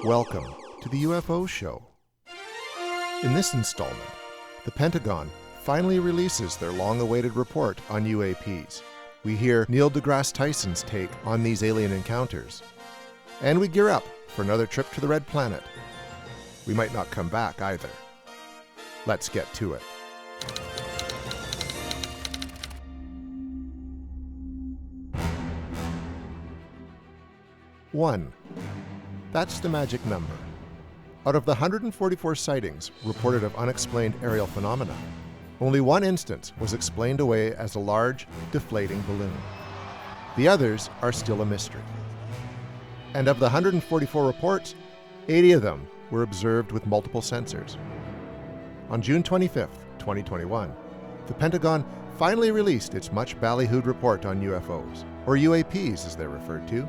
Welcome to the UFO Show. In this installment, the Pentagon finally releases their long-awaited report on UAPs. We hear Neil DeGrasse Tyson's take on these alien encounters. And we gear up for another trip to the Red Planet. We might not come back either. Let's get to it. One. That's the magic number. Out of the 144 sightings reported of unexplained aerial phenomena, only one instance was explained away as a large, deflating balloon. The others are still a mystery. And of the 144 reports, 80 of them were observed with multiple sensors. On June 25, 2021, the Pentagon finally released its much ballyhooed report on UFOs, or UAPs as they're referred to.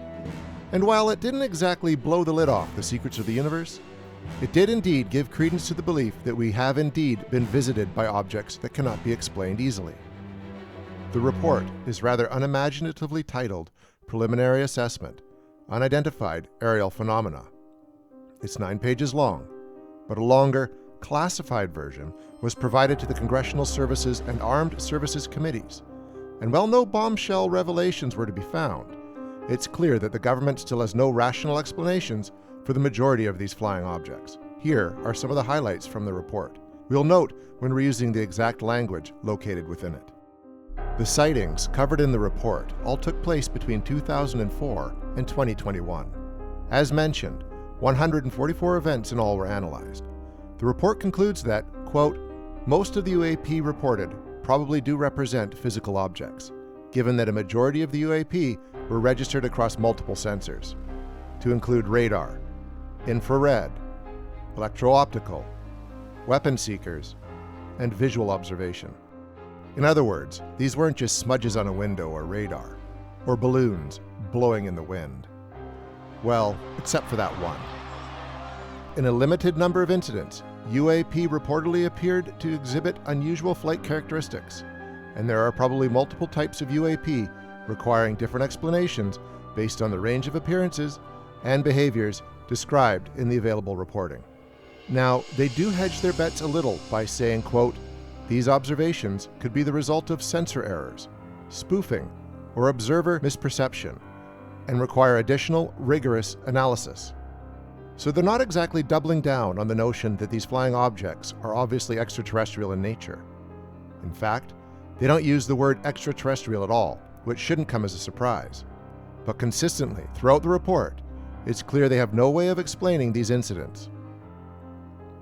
And while it didn't exactly blow the lid off the secrets of the universe, it did indeed give credence to the belief that we have indeed been visited by objects that cannot be explained easily. The report is rather unimaginatively titled Preliminary Assessment, Unidentified Aerial Phenomena. It's 9 pages long, but a longer, classified version was provided to the Congressional Services and Armed Services Committees. And while no bombshell revelations were to be found, it's clear that the government still has no rational explanations for the majority of these flying objects. Here are some of the highlights from the report. We'll note when we're using the exact language located within it. The sightings covered in the report all took place between 2004 and 2021. As mentioned, 144 events in all were analyzed. The report concludes that, quote, most of the UAP reported probably do represent physical objects, given that a majority of the UAP were registered across multiple sensors, to include radar, infrared, electro-optical, weapon seekers, and visual observation. In other words, these weren't just smudges on a window or radar, or balloons blowing in the wind. Well, except for that one. In a limited number of incidents, UAP reportedly appeared to exhibit unusual flight characteristics, and there are probably multiple types of UAP requiring different explanations based on the range of appearances and behaviors described in the available reporting. Now, they do hedge their bets a little by saying, quote, these observations could be the result of sensor errors, spoofing, or observer misperception, and require additional rigorous analysis. So they're not exactly doubling down on the notion that these flying objects are obviously extraterrestrial in nature. In fact, they don't use the word extraterrestrial at all, which shouldn't come as a surprise. But consistently, throughout the report, it's clear they have no way of explaining these incidents.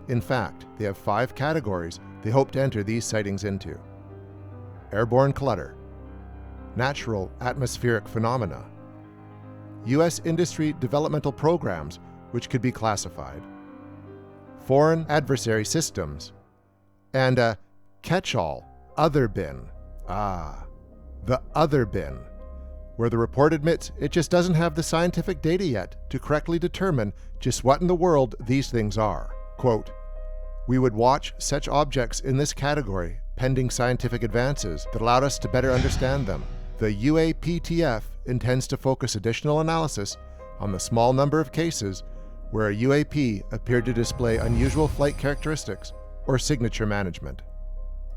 In fact, they have 5 categories they hope to enter these sightings into: airborne clutter, natural atmospheric phenomena, U.S. industry developmental programs which could be classified, foreign adversary systems, and a catch-all other bin. The other bin, where the report admits it just doesn't have the scientific data yet to correctly determine just what in the world these things are. Quote, we would watch such objects in this category pending scientific advances that allowed us to better understand them. The UAPTF intends to focus additional analysis on the small number of cases where a UAP appeared to display unusual flight characteristics or signature management.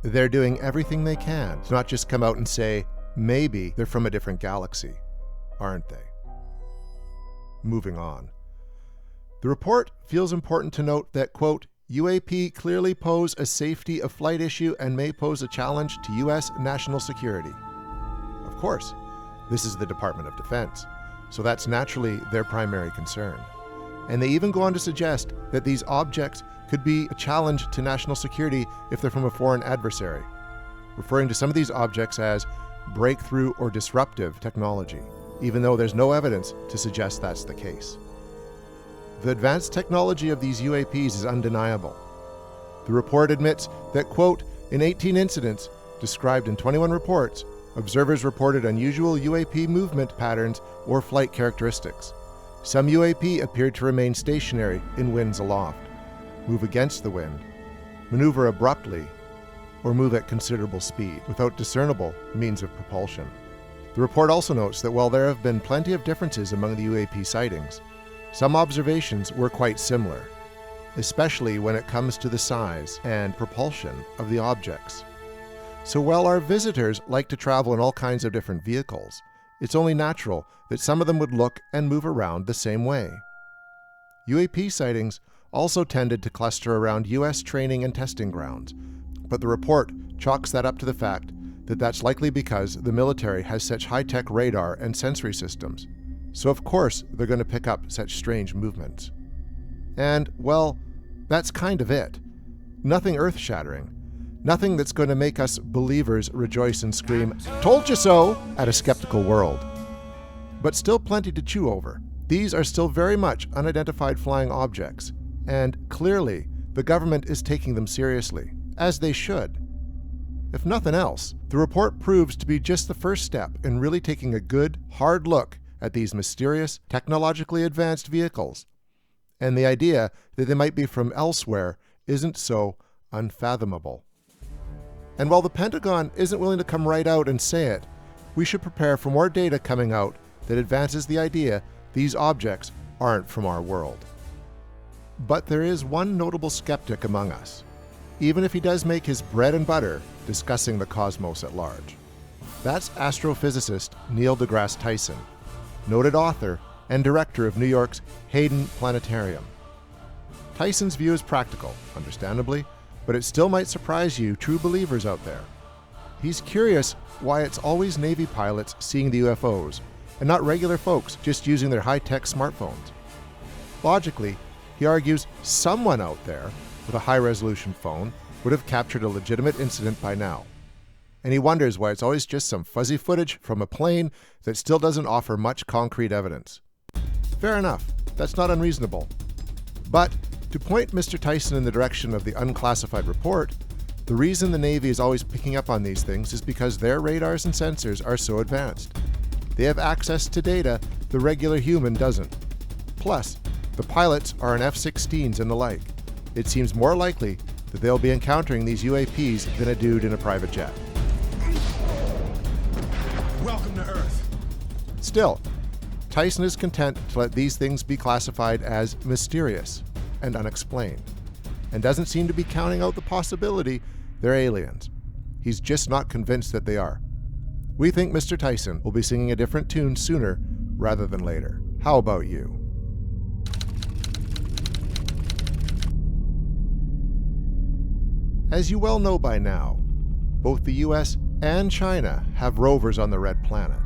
They're doing everything they can to not just come out and say, maybe they're from a different galaxy, aren't they? Moving on. The report feels important to note that, quote, UAP clearly pose a safety of flight issue and may pose a challenge to U.S. national security. Of course, this is the Department of Defense, so that's naturally their primary concern. And they even go on to suggest that these objects could be a challenge to national security if they're from a foreign adversary, referring to some of these objects as breakthrough or disruptive technology, even though there's no evidence to suggest that's the case. The advanced technology of these UAPs is undeniable. The report admits that, quote, in 18 incidents described in 21 reports, observers reported unusual UAP movement patterns or flight characteristics. Some UAP appeared to remain stationary in winds aloft, move against the wind, maneuver abruptly, or move at considerable speed without discernible means of propulsion. The report also notes that while there have been plenty of differences among the UAP sightings, Some observations were quite similar, especially when it comes to the size and propulsion of the objects. So while our visitors like to travel in all kinds of different vehicles, it's only natural that some of them would look and move around the same way. UAP sightings also tended to cluster around US training and testing grounds, but the report chalks that up to the fact that that's likely because the military has such high-tech radar and sensory systems, so of course they're going to pick up such strange movements. And, well, that's kind of it. Nothing earth-shattering. Nothing that's going to make us believers rejoice and scream, "Told you so!" at a skeptical world. But still plenty to chew over. These are still very much unidentified flying objects, and clearly the government is taking them seriously, as they should. If nothing else, the report proves to be just the first step in really taking a good, hard look at these mysterious, technologically advanced vehicles. And the idea that they might be from elsewhere isn't so unfathomable. And while the Pentagon isn't willing to come right out and say it, we should prepare for more data coming out that advances the idea these objects aren't from our world. But there is one notable skeptic among us, even if he does make his bread and butter discussing the cosmos at large. That's astrophysicist Neil DeGrasse Tyson, noted author and director of New York's Hayden Planetarium. Tyson's view is practical, understandably, but it still might surprise you true believers out there. He's curious why it's always Navy pilots seeing the UFOs, and not regular folks just using their high-tech smartphones. Logically, he argues someone out there with a high-resolution phone would have captured a legitimate incident by now. And he wonders why it's always just some fuzzy footage from a plane that still doesn't offer much concrete evidence. Fair enough, that's not unreasonable. But to point Mr. Tyson in the direction of the unclassified report, the reason the Navy is always picking up on these things is because their radars and sensors are so advanced. They have access to data the regular human doesn't. Plus, the pilots are in F-16s and the like. It seems more likely that they'll be encountering these UAPs than a dude in a private jet. Welcome to Earth. Still, Tyson is content to let these things be classified as mysterious and unexplained, and doesn't seem to be counting out the possibility they're aliens. He's just not convinced that they are. We think Mr. Tyson will be singing a different tune sooner rather than later. How about you? As you well know by now, both the US and China have rovers on the Red Planet,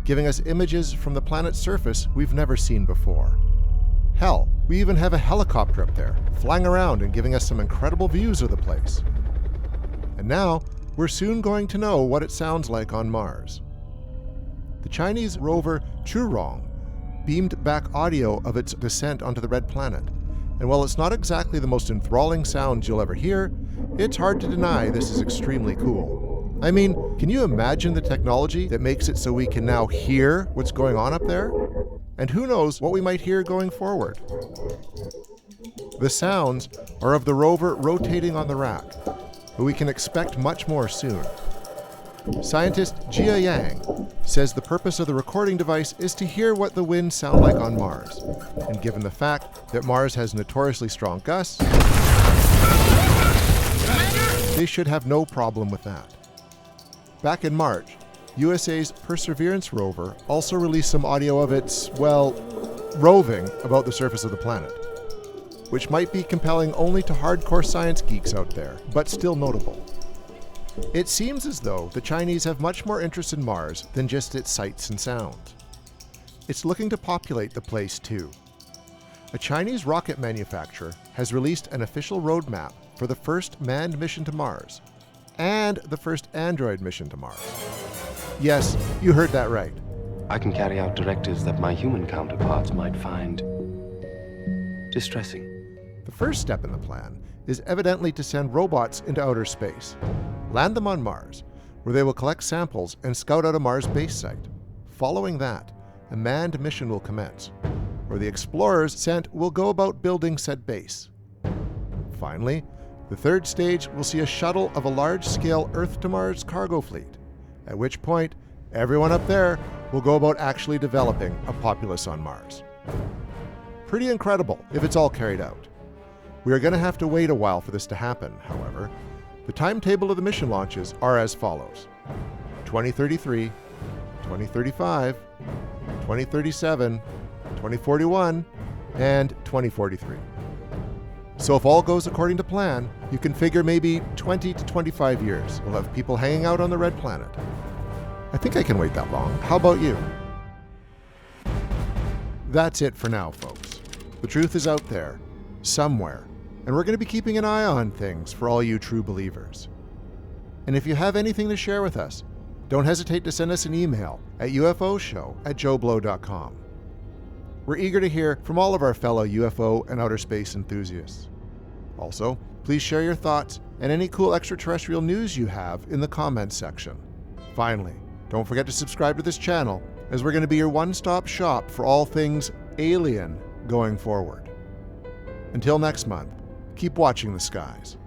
giving us images from the planet's surface we've never seen before. Hell, we even have a helicopter up there, flying around and giving us some incredible views of the place. And now, we're soon going to know what it sounds like on Mars. The Chinese rover Churong beamed back audio of its descent onto the Red Planet, and while it's not exactly the most enthralling sounds you'll ever hear, it's hard to deny this is extremely cool. I mean, can you imagine the technology that makes it so we can now hear what's going on up there? And who knows what we might hear going forward? The sounds are of the rover rotating on the rack, but we can expect much more soon. Scientist Jia Yang says the purpose of the recording device is to hear what the winds sound like on Mars, and given the fact that Mars has notoriously strong gusts, they should have no problem with that. Back in March, USA's Perseverance rover also released some audio of its, well, roving about the surface of the planet, which might be compelling only to hardcore science geeks out there, but still notable. It seems as though the Chinese have much more interest in Mars than just its sights and sounds. It's looking to populate the place too. A Chinese rocket manufacturer has released an official roadmap for the first manned mission to Mars, and the first Android mission to Mars. Yes, you heard that right. I can carry out directives that my human counterparts might find distressing. The first step in the plan is evidently to send robots into outer space, land them on Mars, where they will collect samples and scout out a Mars base site. Following that, a manned mission will commence, where the explorers sent will go about building said base. Finally, the third stage will see a shuttle of a large-scale Earth-to-Mars cargo fleet, at which point everyone up there will go about actually developing a populace on Mars. pretty incredible if it's all carried out. We are going to have to wait a while for this to happen, however. The timetable of the mission launches are as follows: 2033, 2035, 2037, 2041, and 2043. So if all goes according to plan, you can figure maybe 20 to 25 years we'll have people hanging out on the red planet. I think I can wait that long. How about you? That's it for now, folks. The truth is out there, somewhere, and we're going to be keeping an eye on things for all you true believers. And if you have anything to share with us, don't hesitate to send us an email at ufoshow@joeblow.com. We're eager to hear from all of our fellow UFO and outer space enthusiasts. Also, please share your thoughts and any cool extraterrestrial news you have in the comments section. Finally, don't forget to subscribe to this channel, as we're going to be your one-stop shop for all things alien going forward. Until next month, keep watching the skies.